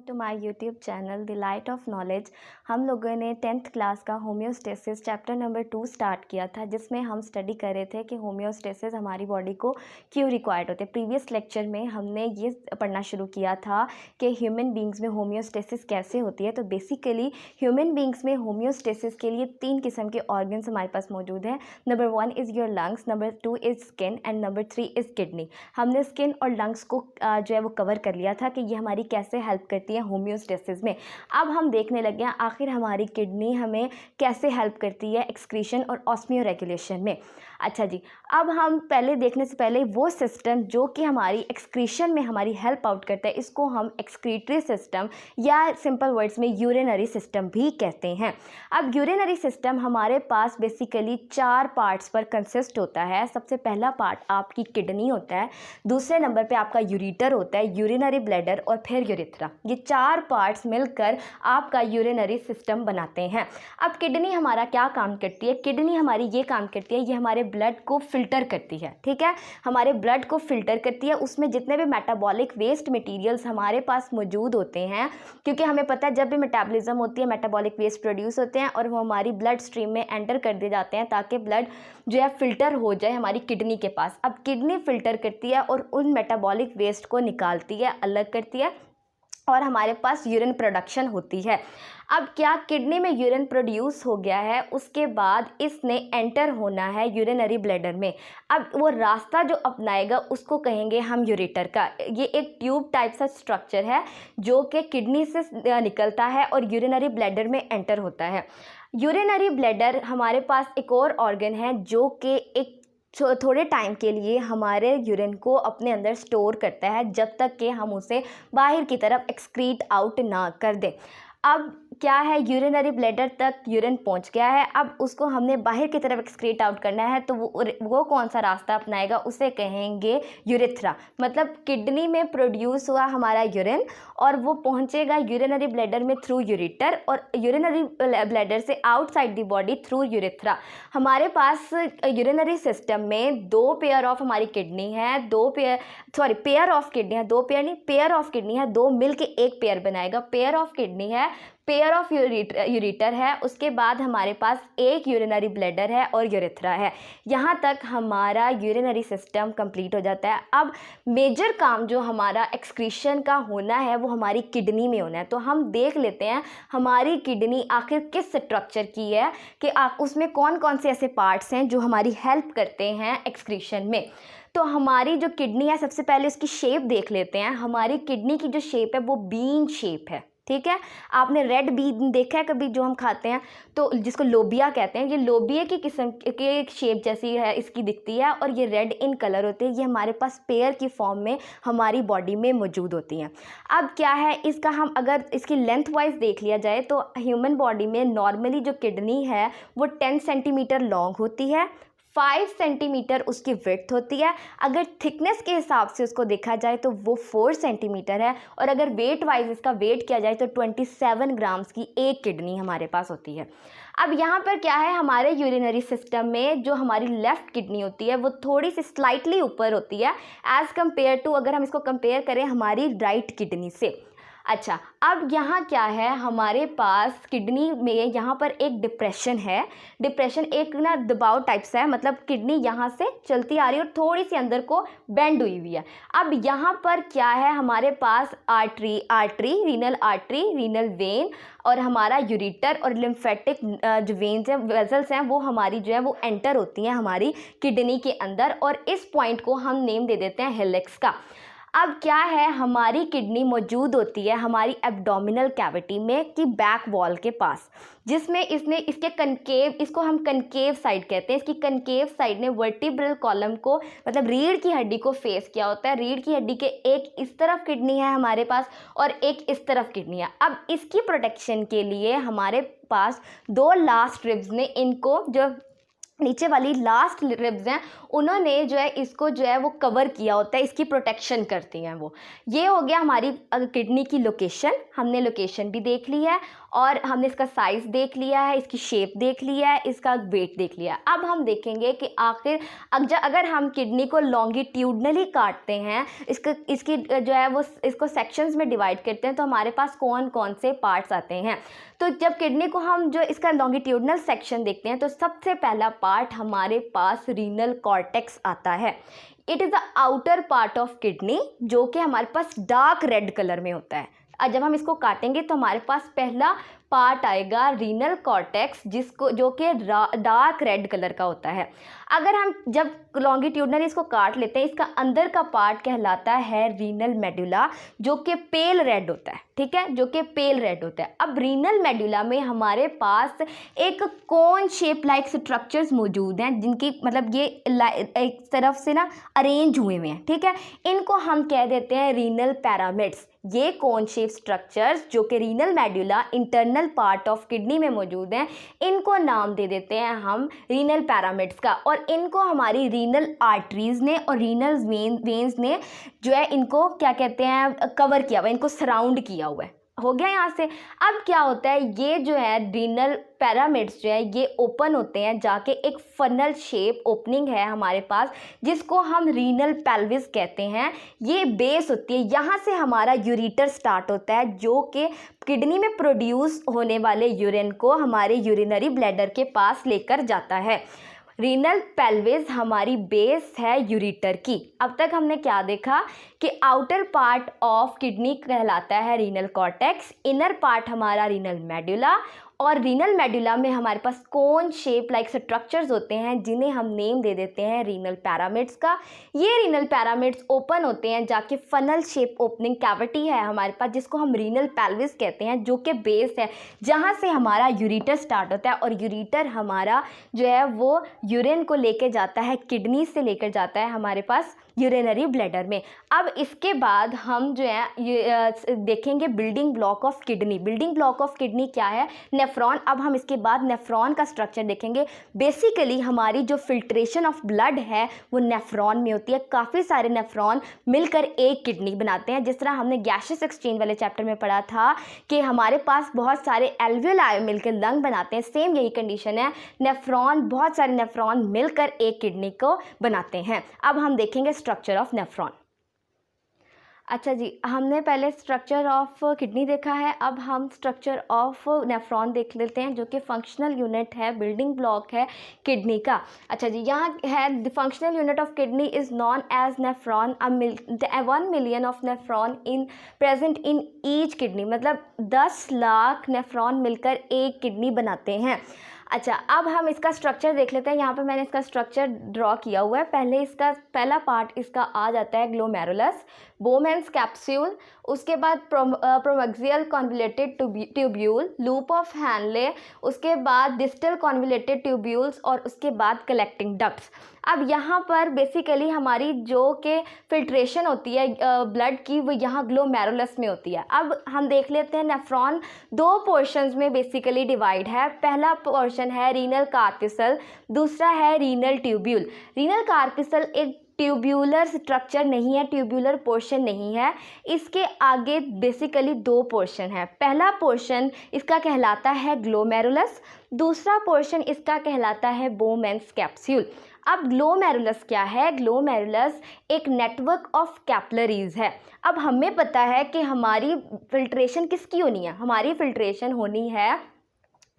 To my YouTube channel the light of knowledge. हम लोगों ने 10th क्लास का होम्योस्टेसिस चैप्टर नंबर 2 स्टार्ट किया था, जिसमें हम स्टडी कर रहे थे कि होम्योस्टेसिस हमारी बॉडी को क्यों रिक्वायर्ड होते हैं। प्रीवियस लेक्चर में हमने ये पढ़ना शुरू किया था कि ह्यूमन बींग्स में होम्योस्टेसिस कैसे होती है। तो बेसिकली ह्यूमन बींग्स में होम्योस्टेसिस के लिए 3 किस्म के ऑर्गन्स हमारे पास मौजूद हैं। Number 1 is your lungs, number 2 is skin and number 3 is kidney. हमने स्किन और लंग्स को जो है वो कवर कर लिया था कि ये हमारी कैसे हेल्प करती है होम्योस्टेसिस में। अब हम देखने लगे हैं आखिर हमारी किडनी हमें कैसे हेल्प करती है एक्सक्रीशन और ऑस्मियो रेगुलेशन में। अच्छा जी, अब हम पहले देखने से पहले वो सिस्टम जो कि हमारी एक्सक्रीशन में हमारी हेल्प आउट करता है, इसको हम एक्सक्रीटरी सिस्टम या सिंपल वर्ड्स में यूरिनरी सिस्टम भी कहते हैं। अब यूरिनरी सिस्टम हमारे पास बेसिकली 4 पार्ट्स पर कंसिस्ट होता है। सबसे पहला पार्ट आपकी किडनी होता है, दूसरे नंबर पे आपका यूरिटर होता है, यूरिनरी ब्लैडर और फिर यूरिथ्रा। ये 4 पार्ट्स मिलकर आपका यूरिनरी सिस्टम बनाते हैं। अब किडनी हमारा क्या काम करती है? किडनी हमारी ये काम करती है, ये हमारे ब्लड को फिल्टर करती है। ठीक है, हमारे ब्लड को फिल्टर करती है। उसमें जितने भी मेटाबॉलिक वेस्ट मटेरियल्स हमारे पास मौजूद होते हैं, क्योंकि हमें पता है जब भी मेटाबॉलिज्म होती है मेटाबॉलिक वेस्ट प्रोड्यूस होते हैं और वो हमारी ब्लड स्ट्रीम में एंटर कर दिए जाते हैं ताकि ब्लड जो है फिल्टर हो जाए हमारी किडनी के पास। अब किडनी फिल्टर करती है और उन मेटाबॉलिक वेस्ट को निकालती है, अलग करती है और हमारे पास यूरिन प्रोडक्शन होती है। अब क्या किडनी में यूरिन प्रोड्यूस हो गया है, उसके बाद इसने एंटर होना है यूरिनरी ब्लैडर में। अब वो रास्ता जो अपनाएगा उसको कहेंगे हम यूरेटर का। ये एक ट्यूब टाइप सा स्ट्रक्चर है जो कि किडनी से निकलता है और यूरिनरी ब्लैडर में एंटर होता है। यूरिनरी ब्लैडर हमारे पास एक और ऑर्गन है जो कि एक थोड़े टाइम के लिए हमारे यूरिन को अपने अंदर स्टोर करता है जब तक कि हम उसे बाहर की तरफ एक्सक्रीट आउट ना कर दें। अब क्या है, यूरिनरी ब्लैडर तक यूरिन पहुंच गया है, अब उसको हमने बाहर की तरफ एक्सक्रीट आउट करना है। तो वो कौन सा रास्ता अपनाएगा, उसे कहेंगे यूरिथ्रा। मतलब किडनी में प्रोड्यूस हुआ हमारा यूरिन और वो पहुंचेगा यूरिनरी ब्लैडर में थ्रू यूरिटर और यूरिनरी ब्लैडर से outside the body through urethra. हमारे पास यूरिनरी सिस्टम में 2 पेयर ऑफ हमारी किडनी है, पेयर ऑफ किडनी है, 2 पेयर नहीं, पेयर ऑफ किडनी है, 2 मिल के एक पेयर बनाएगा। पेयर ऑफ किडनी है, पेयर ऑफ यूरिटर है, उसके बाद हमारे पास एक यूरिनरी ब्लैडर है और यूरिथ्रा है। यहाँ तक हमारा यूरिनरी सिस्टम कंप्लीट हो जाता है। अब मेजर काम जो हमारा एक्सक्रीशन का होना है वो हमारी किडनी में होना है। तो हम देख लेते हैं हमारी किडनी आखिर किस स्ट्रक्चर की है कि उसमें कौन कौन से ऐसे पार्ट्स हैं जो हमारी हेल्प करते हैं एक्सक्रीशन में। तो हमारी जो किडनी है, सबसे पहले उसकी शेप देख लेते हैं। हमारी किडनी की जो शेप है वो बीन शेप है। ठीक है, आपने रेड बीन देखा है कभी जो हम खाते हैं, तो जिसको लोबिया कहते हैं। ये लोबिया की किस्म के शेप जैसी है इसकी दिखती है और ये रेड इन कलर होते हैं। ये हमारे पास पेयर की फॉर्म में हमारी बॉडी में मौजूद होती हैं। अब क्या है इसका, हम अगर इसकी लेंथ वाइज देख लिया जाए तो ह्यूमन बॉडी में नॉर्मली जो किडनी है वो 10 सेंटीमीटर लॉन्ग होती है, 5 सेंटीमीटर उसकी विड्थ होती है। अगर थिकनेस के हिसाब से उसको देखा जाए तो वो 4 सेंटीमीटर है और अगर वेट वाइज इसका वेट किया जाए तो 27 ग्राम्स की एक किडनी हमारे पास होती है। अब यहाँ पर क्या है, हमारे यूरिनरी सिस्टम में जो हमारी लेफ़्ट किडनी होती है वो थोड़ी सी स्लाइटली ऊपर होती है एज़ कम्पेयर टू, अगर हम इसको कंपेयर करें हमारी राइट किडनी से। अच्छा, अब यहाँ क्या है, हमारे पास किडनी में यहाँ पर एक डिप्रेशन है। डिप्रेशन एक ना दबाव टाइप सा है, मतलब किडनी यहाँ से चलती आ रही है और थोड़ी सी अंदर को बेंड हुई हुई है। अब यहाँ पर क्या है, हमारे पास आर्टरी, रीनल वेन और हमारा यूरिटर और लिम्फेटिक जो वेन्स हैं, वेसल्स हैं, वो हमारी जो है वो एंटर होती हैं हमारी किडनी के अंदर और इस पॉइंट को हम नेम दे देते हैं हेलिक्स का। अब क्या है, हमारी किडनी मौजूद होती है हमारी एब्डोमिनल कैविटी में कि बैक वॉल के पास, जिसमें इसके कनकेव, इसको हम कनकेव साइड कहते हैं। इसकी कनकेव साइड ने वर्टिब्रल कॉलम को, मतलब रीढ़ की हड्डी को फेस किया होता है। रीढ़ की हड्डी के एक इस तरफ किडनी है हमारे पास और एक इस तरफ किडनी है। अब इसकी प्रोटेक्शन के लिए हमारे पास 2 लास्ट रिब्स ने इनको, जो नीचे वाली लास्ट रिब्स हैं, उन्होंने जो है इसको जो है वो कवर किया होता है, इसकी प्रोटेक्शन करती हैं वो। ये हो गया हमारी किडनी की लोकेशन। हमने लोकेशन भी देख ली है और हमने इसका साइज़ देख लिया है, इसकी शेप देख लिया है, इसका वेट देख लिया है। अब हम देखेंगे कि आखिर अगर हम किडनी को लॉन्गिट्यूडनली काटते हैं, इसकी जो है वो इसको सेक्शंस में डिवाइड करते हैं, तो हमारे पास कौन कौन से पार्ट्स आते हैं। तो जब किडनी को हम जो इसका लॉन्गिट्यूडनल सेक्शन देखते हैं तो सबसे पहला पार्ट हमारे पास रीनल कॉर्टेक्स आता है। It is the outer part of kidney, जो कि हमारे पास डार्क रेड कलर में होता है। जब हम इसको काटेंगे तो हमारे पास पहला पार्ट आएगा रीनल कॉर्टेक्स, जो कि डार्क रेड कलर का होता है। अगर हम जब लॉन्गिट्यूडनली इसको काट लेते हैं, इसका अंदर का पार्ट कहलाता है रीनल मेडुला, जो कि पेल रेड होता है, ठीक है, जो कि पेल रेड होता है। अब रीनल मेडुला में हमारे पास एक कोन शेप लाइक स्ट्रक्चर्स मौजूद हैं, जिनकी मतलब ये एक तरफ से ना अरेंज हुए हुए हैं, ठीक है। इनको हम कह देते हैं रीनल पैरामिड्स। ये कोन शेप स्ट्रक्चर्स जो कि renal medulla internal part of kidney में मौजूद हैं, इनको नाम दे देते हैं हम रीनल पैरामिड्स का। और इनको हमारी रीनल आर्टरीज़ ने और रीनल वेन्स ने जो है इनको क्या कहते हैं, कवर किया हुआ है, इनको सराउंड किया हुआ है। हो गया यहाँ से। अब क्या होता है, ये जो है रीनल पैरामिड्स जो है ये ओपन होते हैं, जाके एक फनल शेप ओपनिंग है हमारे पास, जिसको हम रीनल पेल्विस कहते हैं। ये बेस होती है, यहाँ से हमारा यूरेटर स्टार्ट होता है, जो कि किडनी में प्रोड्यूस होने वाले यूरिन को हमारे यूरिनरी ब्लैडर के पास लेकर जाता है। रीनल पेल्विस हमारी बेस है यूरेटर की। अब तक हमने क्या देखा कि आउटर पार्ट ऑफ किडनी कहलाता है रीनल कॉर्टेक्स, इनर पार्ट हमारा रीनल मेडुला, और रीनल मेडुला में हमारे पास कोन शेप लाइक स्ट्रक्चर्स होते हैं, जिन्हें हम नेम दे देते हैं रीनल पैरामिड्स का। ये रीनल पैरामिड्स ओपन होते हैं, जाके फनल शेप ओपनिंग कैविटी है हमारे पास, जिसको हम रीनल पेल्विस कहते हैं, जो कि बेस है, जहाँ से हमारा यूरेटर स्टार्ट होता है। और यूरेटर हमारा जो है वो यूरिन को लेके जाता है, किडनी से लेकर जाता है हमारे पास यूरिनरी ब्लैडर में। अब इसके बाद हम जो है देखेंगे building block of kidney. Building block of kidney क्या है? नेफ्रॉन। अब हम इसके बाद नेफ्रॉन का स्ट्रक्चर देखेंगे। बेसिकली हमारी जो फिल्ट्रेशन ऑफ ब्लड है वो नेफ्रॉन में होती है। काफ़ी सारे नेफ्रॉन मिलकर एक किडनी बनाते हैं। जिस तरह हमने गैसियस एक्सचेंज वाले चैप्टर में पढ़ा था कि हमारे पास बहुत सारे एल्वियोलाई मिलकर लंग बनाते हैं, सेम यही कंडीशन है। नेफ्रॉन, बहुत सारे नेफ्रॉन मिलकर एक किडनी को बनाते हैं। अब हम देखेंगे स्ट्रक्चर ऑफ नेफ्रॉन। अच्छा जी, हमने पहले स्ट्रक्चर ऑफ किडनी देखा है, अब हम स्ट्रक्चर ऑफ नेफ्रॉन देख लेते हैं, जो कि फंक्शनल यूनिट है, बिल्डिंग ब्लॉक है किडनी का। अच्छा जी, यहाँ है the functional unit of kidney is known as nephron. 1 million of nephron in present in each kidney, मतलब 10 लाख नेफ्रॉन मिलकर एक किडनी बनाते हैं। अच्छा, अब हम इसका स्ट्रक्चर देख लेते हैं। यहाँ पे मैंने इसका स्ट्रक्चर ड्रॉ किया हुआ है। पहले इसका पहला पार्ट इसका आ जाता है ग्लोमेरुलस, बोमेन्स कैप्सूल, उसके बाद proximal convoluted tubule, loop of Henle, उसके बाद डिस्टल कॉन्वोल्यूटेड ट्यूब्यूल्स, और उसके बाद कलेक्टिंग डक्ट्स। अब यहाँ पर बेसिकली हमारी जो कि फिल्ट्रेशन होती है ब्लड की, वो यहाँ ग्लोमेरुलस में होती है। अब हम देख लेते हैं नेफ्रॉन 2 पोर्शंस में बेसिकली डिवाइड है। पहला पोर्शन है रीनल कार्पिसल, दूसरा है रीनल ट्यूब्यूल। रीनल कार्पिसल एक ट्यूब्यूलर स्ट्रक्चर नहीं है, ट्यूब्यूलर पोर्शन नहीं है। इसके आगे बेसिकली 2 पोर्शन है। पहला पोर्शन इसका कहलाता है ग्लोमेरुलस, दूसरा पोर्शन इसका कहलाता है बोमेन्स कैप्सूल। अब ग्लोमेरुलस क्या है? ग्लोमेरुलस एक नेटवर्क ऑफ कैपिलरीज है। अब हमें पता है कि हमारी फिल्ट्रेशन किसकी होनी है? हमारी फिल्ट्रेशन होनी है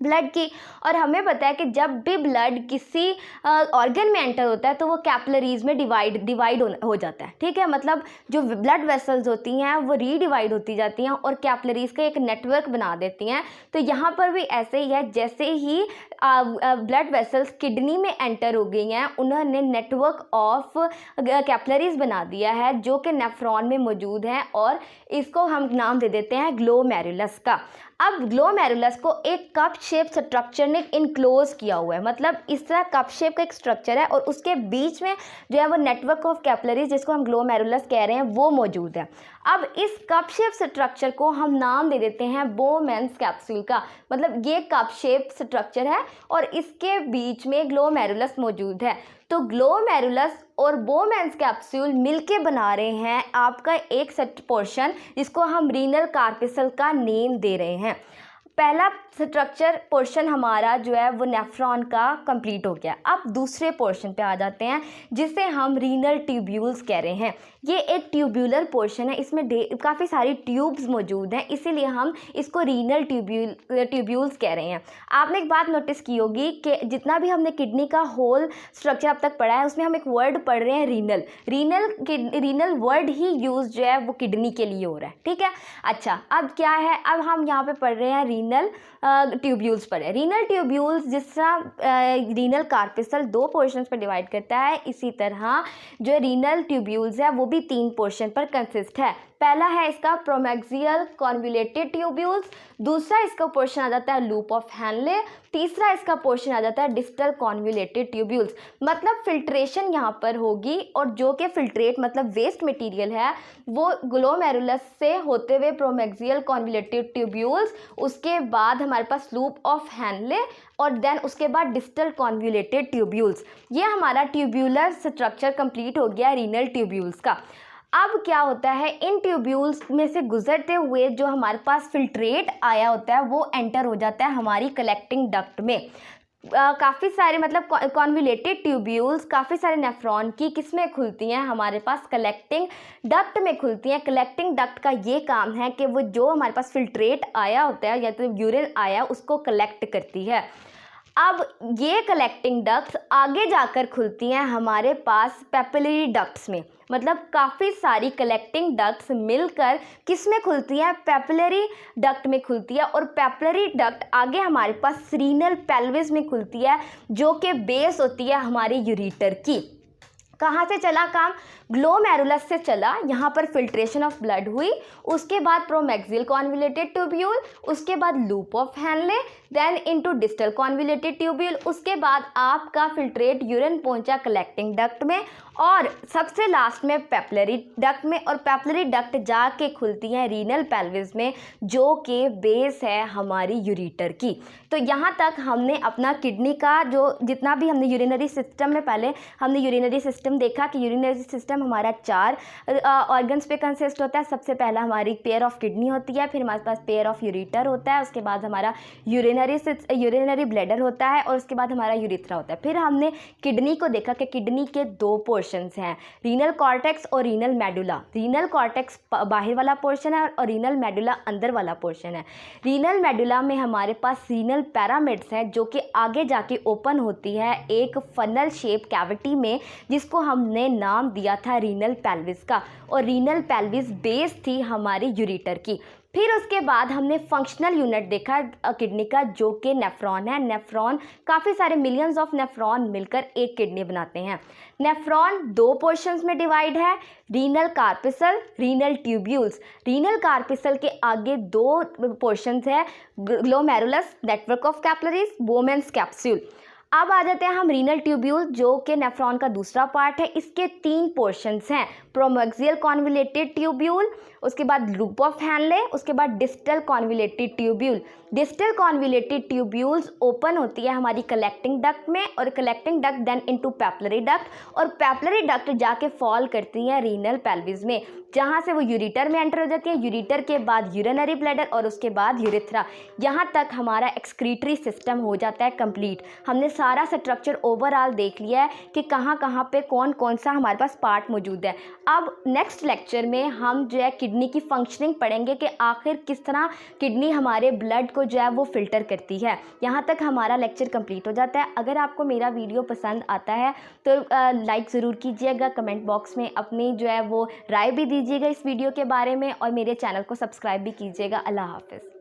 ब्लड की, और हमें पता है कि जब भी ब्लड किसी ऑर्गन में एंटर होता है तो वो कैपिलरीज में डिवाइड हो जाता है, ठीक है। मतलब जो ब्लड वेसल्स होती हैं वो रीडिवाइड होती जाती हैं और कैपिलरीज का एक नेटवर्क बना देती हैं। तो यहाँ पर भी ऐसे ही है, जैसे ही ब्लड वेसल्स किडनी में एंटर हो गई हैं, उन्होंने नेटवर्क ऑफ कैपिलरीज बना दिया है, जो कि नेफ्रॉन में मौजूद हैं, और इसको हम नाम दे देते हैं ग्लोमेरुलस का। अब ग्लोमेरुलस को एक कप शेप स्ट्रक्चर ने इनक्लोज किया हुआ है, मतलब इस तरह कप शेप का एक स्ट्रक्चर है और उसके बीच में जो है वो नेटवर्क ऑफ कैपिलरीज जिसको हम ग्लोमेरुलस कह रहे हैं वो मौजूद है। अब इस कप शेप स्ट्रक्चर को हम नाम दे देते हैं बोमेन्स कैप्सूल का, मतलब ये कप शेप स्ट्रक्चर है और इसके बीच में ग्लोमेरुलस मौजूद है। तो ग्लोमेरुलस और बोमेन्स कैप्सूल मिलके बना रहे हैं आपका एक सेट पोर्शन जिसको हम रीनल कार्पिसल का नेम दे रहे हैं। पहला स्ट्रक्चर पोर्शन हमारा जो है वो नेफ्रॉन का कंप्लीट हो गया। अब दूसरे पोर्शन पे आ जाते हैं जिसे हम रीनल ट्यूब्यूल्स कह रहे हैं। ये एक ट्यूब्यूलर पोर्शन है, इसमें काफ़ी सारी ट्यूब्स मौजूद हैं, इसीलिए हम इसको रीनल ट्यूब्यूल्स कह रहे हैं। आपने एक बात नोटिस की होगी कि जितना भी हमने किडनी का होल स्ट्रक्चर अब तक पढ़ा है उसमें हम एक वर्ड पढ़ रहे हैं रीनल वर्ड ही यूज़ जो है वो किडनी के लिए हो रहा है, ठीक है। अच्छा, अब क्या है, अब हम यहाँ पे पढ़ रहे हैं रीनल ट्यूब्यूल्स पर है। रीनल ट्यूब्यूल्स जिस तरह रीनल कार्पिसल 2 पोर्शंस पर डिवाइड करता है, इसी तरह जो रीनल ट्यूब्यूल्स है वो भी 3 पोर्शन पर कंसिस्ट है। पहला है इसका प्रोमैक्सियल कॉन्वोल्यूटेड ट्यूब्यूल्स, दूसरा इसका पोर्शन आ जाता है लूप ऑफ हैनले, तीसरा इसका पोर्शन आ जाता है डिस्टल कॉन्वोल्यूटेड ट्यूब्यूल्स। मतलब फिल्ट्रेशन यहाँ पर होगी और जो कि फिल्ट्रेट मतलब वेस्ट मटेरियल है वो ग्लोमेरुलस से होते हुए प्रोमैक्सियल कॉन्वोल्यूटेड ट्यूब्यूल्स, उसके बाद हमारे पास लूप ऑफ हैनले और देन उसके बाद डिस्टल कॉन्वोल्यूटेड ट्यूब्यूल्स। ये हमारा ट्यूब्यूलर स्ट्रक्चर कंप्लीट हो गया रीनल ट्यूब्यूल्स का। अब क्या होता है, इन ट्यूब्यूल्स में से गुजरते हुए जो हमारे पास फिल्ट्रेट आया होता है वो एंटर हो जाता है हमारी कलेक्टिंग डक्ट में। काफ़ी सारे मतलब कॉन्वोल्यूटेड ट्यूब्यूल्स काफ़ी सारे नेफ्रॉन की किसमें खुलती हैं, हमारे पास कलेक्टिंग डक्ट में खुलती हैं। कलेक्टिंग डक्ट का ये काम है कि वो जो हमारे पास फिल्ट्रेट आया होता है या तो यूरिन आया उसको कलेक्ट करती है। अब ये कलेक्टिंग डक्ट्स आगे जाकर खुलती हैं हमारे पास पेपिलरी डक्ट्स में, मतलब काफ़ी सारी कलेक्टिंग डक्ट्स मिलकर किस में खुलती हैं, पेपिलरी डक्ट में खुलती है। और पेपिलरी डक्ट आगे हमारे पास रीनल पेल्विस में खुलती है जो कि बेस होती है हमारे यूरेटर की। कहाँ से चला काम, ग्लोमेरुलस से चला, यहाँ पर फिल्ट्रेशन ऑफ ब्लड हुई, उसके बाद प्रोमैक्सियल कॉन्वोल्यूटेड ट्यूब्यूल, उसके बाद loop of Henle, then into distal convoluted tubule, उसके बाद आपका फिल्ट्रेट यूरिन पहुंचा कलेक्टिंग डक्ट में और सबसे लास्ट में पेपिलरी डक्ट में। और पेपिलरी डक्ट जाके खुलती है रीनल पेल्विस में जो कि बेस है हमारी यूरेटर की। तो यहाँ तक हमने अपना किडनी का जो जितना भी हमने यूरिनरी सिस्टम में पहले हमने यूरिनरी सिस्टम देखा कि यूरिनरी सिस्टम हमारा 4 ऑर्गन्स पे कंसिस्ट होता है। सबसे पहला हमारी पेयर ऑफ किडनी होती है, फिर हमारे पास पेयर ऑफ यूरेटर होता है, उसके बाद हमारा यूरिनरी ब्लैडर होता है और उसके बाद हमारा यूरिथ्रा होता है। फिर हमने किडनी को देखा कि किडनी के 2 पोर्शंस हैं, रीनल कॉर्टेक्स और रीनल मेडुला। रीनल कॉर्टेक्स बाहर वाला पोर्शन है और रीनल मेडुला अंदर वाला पोर्शन है। रीनल मेडुला में हमारे पास रीनल पैरामिड्स है जो कि आगे जाके ओपन होती है एक फनल शेप कैविटी में जिसको हमने नाम दिया था रीनल पेल्विस का, और रीनल पेल्विस बेस थी हमारी यूरेटर की। फिर उसके बाद हमने फंक्शनल यूनिट देखा किडनी का जो कि नेफ्रॉन है। नेफ्रॉन काफ़ी सारे मिलियंस ऑफ नेफ्रॉन मिलकर एक किडनी बनाते हैं। नेफ्रॉन 2 पोर्शंस में डिवाइड है, रीनल कार्पिसल, रीनल ट्यूब्यूल्स। रीनल कार्पिसल के आगे 2 पोर्शंस है, glomerulus network of capillaries, Bowman's capsule. अब आ जाते हैं हम रीनल ट्यूब्यूल जो कि नेफ्रॉन का दूसरा पार्ट है। इसके 3 पोर्शंस हैं, प्रोमैक्सियल कॉन्वोल्यूटेड ट्यूब्यूल, उसके बाद लूप ऑफ हैनले, उसके बाद distal convoluted tubule. Distal convoluted tubules open होती है हमारी कलेक्टिंग डक्ट में और collecting duct then into papillary duct और पेपिलरी डक्ट जाके फॉल करती है रीनल पेल्विस में जहाँ से वो यूरेटर में एंटर हो जाती है। यूरेटर के बाद यूरिनरी ब्लैडर और उसके बाद यूरिथ्रा। यहाँ तक हमारा एक्सक्रीटरी सिस्टम हो जाता है कंप्लीट। हमने सारा स्ट्रक्चर ओवरऑल देख लिया है कि कहाँ कहाँ पे कौन कौन सा हमारे पास पार्ट मौजूद है। अब नेक्स्ट लेक्चर में हम जो है किडनी की फंक्शनिंग पढ़ेंगे कि आखिर किस तरह किडनी हमारे ब्लड को जो है वो फिल्टर करती है। यहाँ तक हमारा लेक्चर कंप्लीट हो जाता है। अगर आपको मेरा वीडियो पसंद आता है तो लाइक ज़रूर कीजिएगा, कमेंट बॉक्स में अपनी जो है वो राय भी दीजिएगा इस वीडियो के बारे में और मेरे चैनल को सब्सक्राइब भी कीजिएगा। अल्लाह हाफ़िज़।